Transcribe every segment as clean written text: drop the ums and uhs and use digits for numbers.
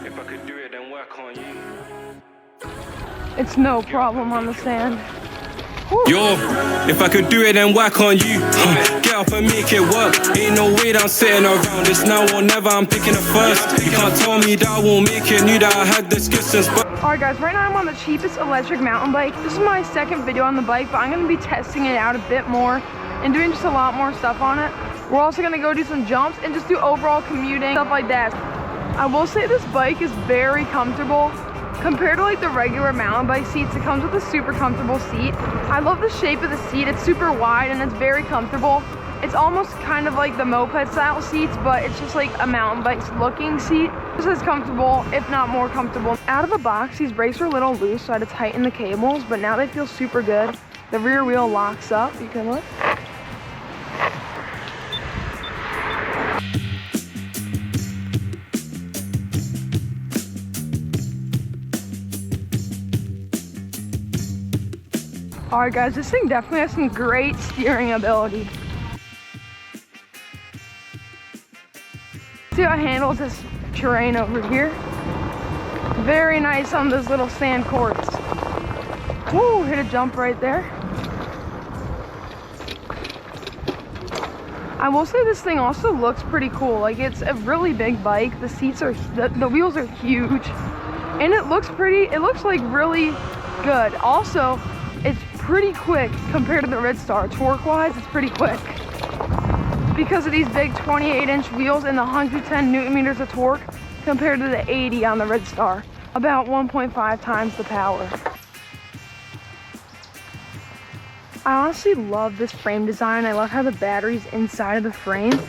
If I could do it, then why can't you? It's no problem on the sand. Yo, if I could do it, then why can't you? Get up and make it work. Ain't no way that I'm sitting around. It's now or never, I'm picking it first. You can't tell me that I won't make it. Knew that I had the skills since birth. Alright guys, right now I'm on the cheapest electric mountain bike. This is my second video on the bike, but I'm going to be testing it out a bit more and doing just a lot more stuff on it. We're also going to go do some jumps and just do overall commuting, stuff like that. I will say this bike is very comfortable. Compared to like the regular mountain bike seats, it comes with a super comfortable seat. I love the shape of the seat. It's super wide and it's very comfortable. It's almost kind of like the moped style seats, but it's just like a mountain bike looking seat. Just as comfortable, if not more comfortable. Out of the box, these brakes were a little loose, so I had to tighten the cables, but now they feel super good. The rear wheel locks up. You can look. Alright guys, this thing definitely has some great steering ability. See how it handles this terrain over here. Very nice on those little sand courts. Woo, hit a jump right there. I will say this thing also looks pretty cool. Like, it's a really big bike. The seats are, the wheels are huge. And it looks like really good. Also, it's pretty quick compared to the Red Star. Torque wise, it's pretty quick. Because of these big 28-inch wheels and the 110 Newton meters of torque compared to the 80 on the Red Star. About 1.5 times the power. I honestly love this frame design. I love how the battery's inside of the frame.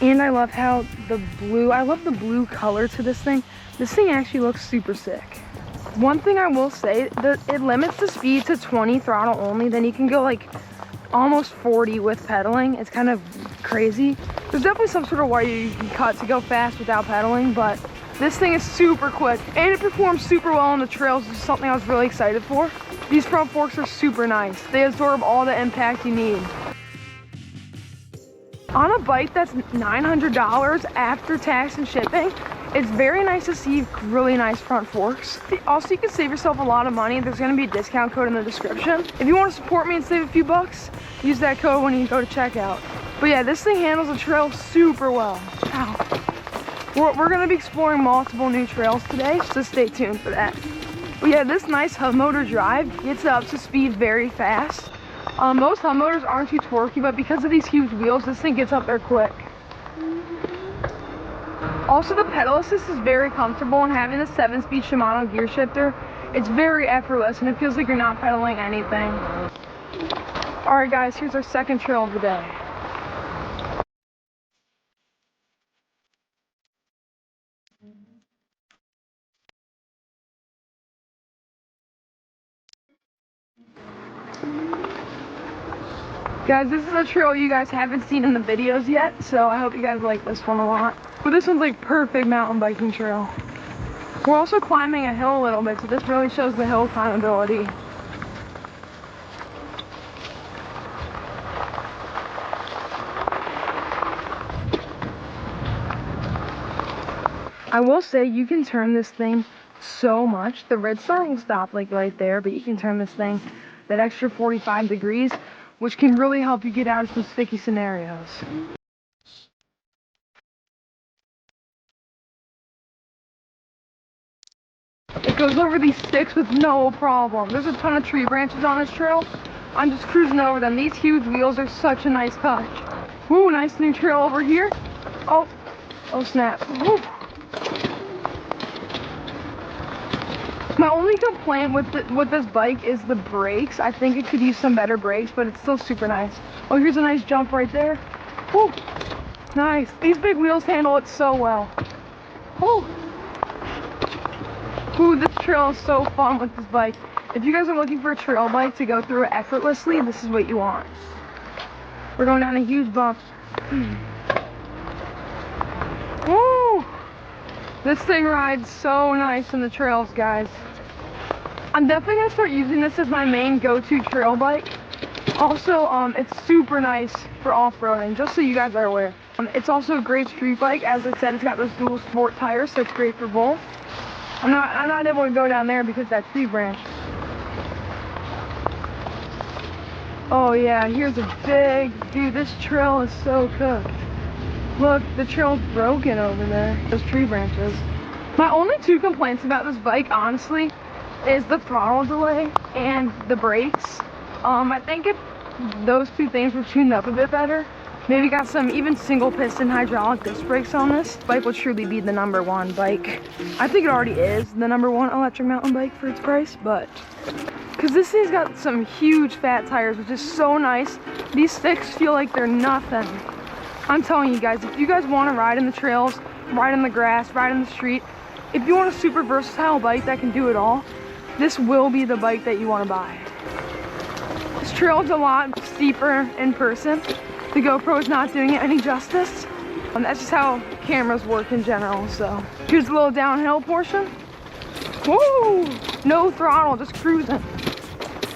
And I love how I love the blue color to this thing. This thing actually looks super sick. One thing I will say, it limits the speed to 20 throttle only, then you can go like almost 40 with pedaling. It's kind of crazy. There's definitely some sort of wire you can cut to go fast without pedaling, but this thing is super quick and it performs super well on the trails, which is something I was really excited for. These front forks are super nice. They absorb all the impact you need. On a bike that's $900 after tax and shipping, it's very nice to see really nice front forks. Also, you can save yourself a lot of money. There's going to be a discount code in the description. If you want to support me and save a few bucks, use that code when you go to checkout. But yeah, this thing handles the trail super well. Ow. We're going to be exploring multiple new trails today, so stay tuned for that. But yeah, this nice hub motor drive gets up to speed very fast. Most hub motors aren't too torquey, but because of these huge wheels, this thing gets up there quick. Also, the pedal assist is very comfortable, and having the 7-speed Shimano gear shifter, it's very effortless and it feels like you're not pedaling anything. Alright guys, here's our second trail of the day. Guys, this is a trail you guys haven't seen in the videos yet, so I hope you guys like this one a lot. But this one's like perfect mountain biking trail. We're also climbing a hill a little bit, so this really shows the hill climbability. I will say you can turn this thing so much. The Red Star will stop like right there, but you can turn this thing that extra 45 degrees, which can really help you get out of some sticky scenarios. It goes over these sticks with no problem. There's a ton of tree branches on this trail. I'm just cruising over them. These huge wheels are such a nice touch. Woo, nice new trail over here. Oh snap. Woo. My only complaint with this bike is the brakes. I think it could use some better brakes, but it's still super nice. Oh, here's a nice jump right there. Woo, nice. These big wheels handle it so well. Woo. Ooh, this trail is so fun with this bike. If you guys are looking for a trail bike to go through effortlessly, this is what you want. We're going down a huge bump. Woo! This thing rides so nice in the trails, guys. I'm definitely going to start using this as my main go-to trail bike. Also, it's super nice for off-roading, just so you guys are aware. It's also a great street bike. As I said, it's got those dual sport tires, so it's great for both. I'm not able to go down there because that tree branch. Oh yeah, here's a dude, this trail is so cooked. Look, the trail's broken over there. Those tree branches. My only two complaints about this bike, honestly, is the throttle delay and the brakes. I think if those two things were tuned up a bit better, maybe got some even single piston hydraulic disc brakes on this bike, will truly be the #1 bike. I think it already is the #1 electric mountain bike for its price, but because this thing's got some huge fat tires, which is so nice. These sticks feel like they're nothing. I'm telling you guys, if you guys want to ride in the trails, ride in the grass, ride in the street, if you want a super versatile bike that can do it all, this will be the bike that you want to buy. This trail is a lot steeper in person. The GoPro is not doing it any justice. That's just how cameras work in general, so. Here's a little downhill portion. Woo! No throttle, just cruising.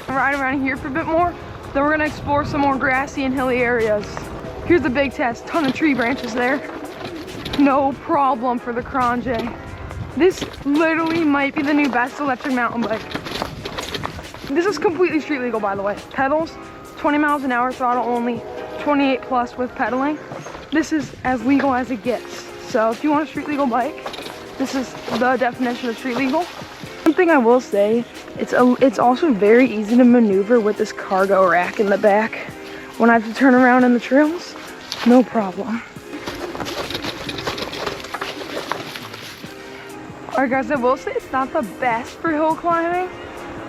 Ride around here for a bit more, then we're gonna explore some more grassy and hilly areas. Here's the big test, ton of tree branches there. No problem for the Qronge. This literally might be the new best electric mountain bike. This is completely street legal, by the way. Pedals, 20 miles an hour, throttle only, 28 plus with pedaling. This is as legal as it gets. So if you want a street legal bike, this is the definition of street legal. One thing I will say, it's also very easy to maneuver with this cargo rack in the back. When I have to turn around in the trails, no problem. Alright guys, I will say it's not the best for hill climbing,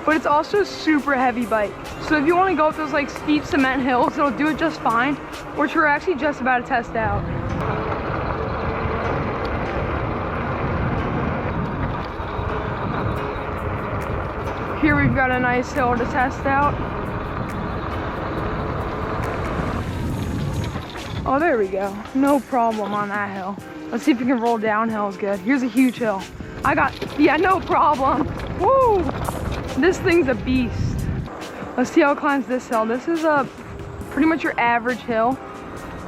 but it's also a super heavy bike. So if you want to go up those like steep cement hills, it'll do it just fine, which we're actually just about to test out. Here we've got a nice hill to test out. Oh, there we go. No problem on that hill. Let's see if we can roll downhill is good. Here's a huge hill. Yeah, no problem. Woo! This thing's a beast. Let's see how it climbs this hill. This is pretty much your average hill.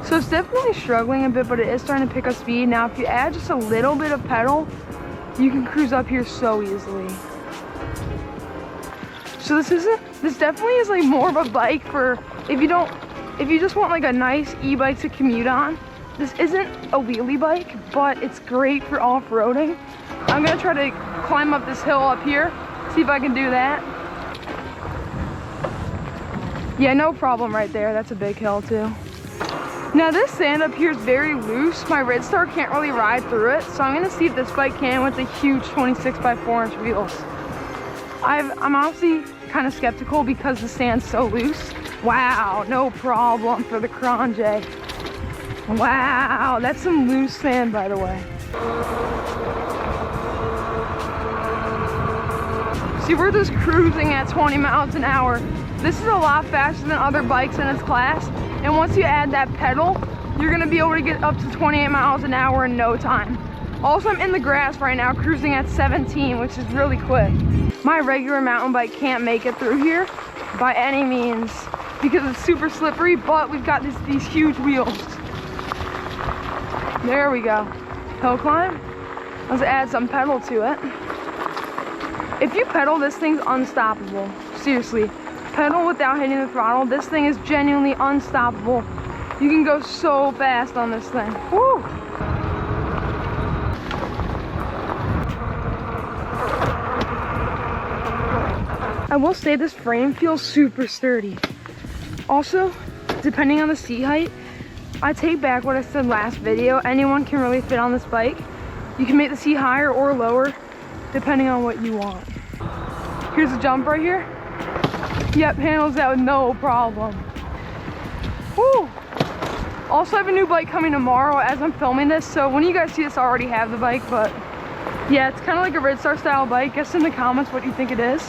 So it's definitely struggling a bit, but it is starting to pick up speed. Now, if you add just a little bit of pedal, you can cruise up here so easily. So this definitely is like more of a bike for if you just want like a nice e-bike to commute on. This isn't a wheelie bike, but it's great for off-roading. I'm gonna try to climb up this hill up here, see if I can do that. Yeah, no problem right there. That's a big hill too. Now this sand up here is very loose. My Red Star can't really ride through it, so I'm gonna see if this bike can with the huge 26x4 inch wheels. I'm honestly kind of skeptical because the sand's so loose. Wow, no problem for the Qronge. Wow, that's some loose sand, by the way. See, we're just cruising at 20 miles an hour. This is a lot faster than other bikes in its class. And once you add that pedal, you're gonna be able to get up to 28 miles an hour in no time. Also, I'm in the grass right now, cruising at 17, which is really quick. My regular mountain bike can't make it through here by any means because it's super slippery, but we've got these huge wheels. There we go. Hill climb. Let's add some pedal to it. If you pedal, this thing's unstoppable. Seriously. Pedal without hitting the throttle. This thing is genuinely unstoppable. You can go so fast on this thing. Woo! I will say this frame feels super sturdy. Also, depending on the seat height, I take back what I said last video. Anyone can really fit on this bike. You can make the seat higher or lower, depending on what you want. Here's a jump right here. Yep, handles that with no problem. Woo! Also, I have a new bike coming tomorrow as I'm filming this, so when you guys see this, I already have the bike, but yeah, it's kind of like a Red Star style bike. Guess in the comments what you think it is.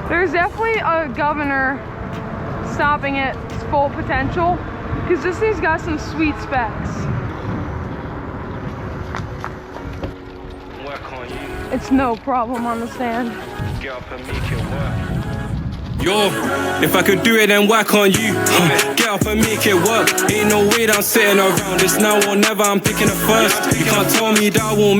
There's definitely a governor stopping its full potential because this thing's got some sweet specs. Work on you. It's no problem on the sand. Get up and make it work. Yo, if I could do it, then why can't you? Get up and make it work. Ain't no way that I'm sitting around. It's now or never, I'm picking it first. You can't tell me that I won't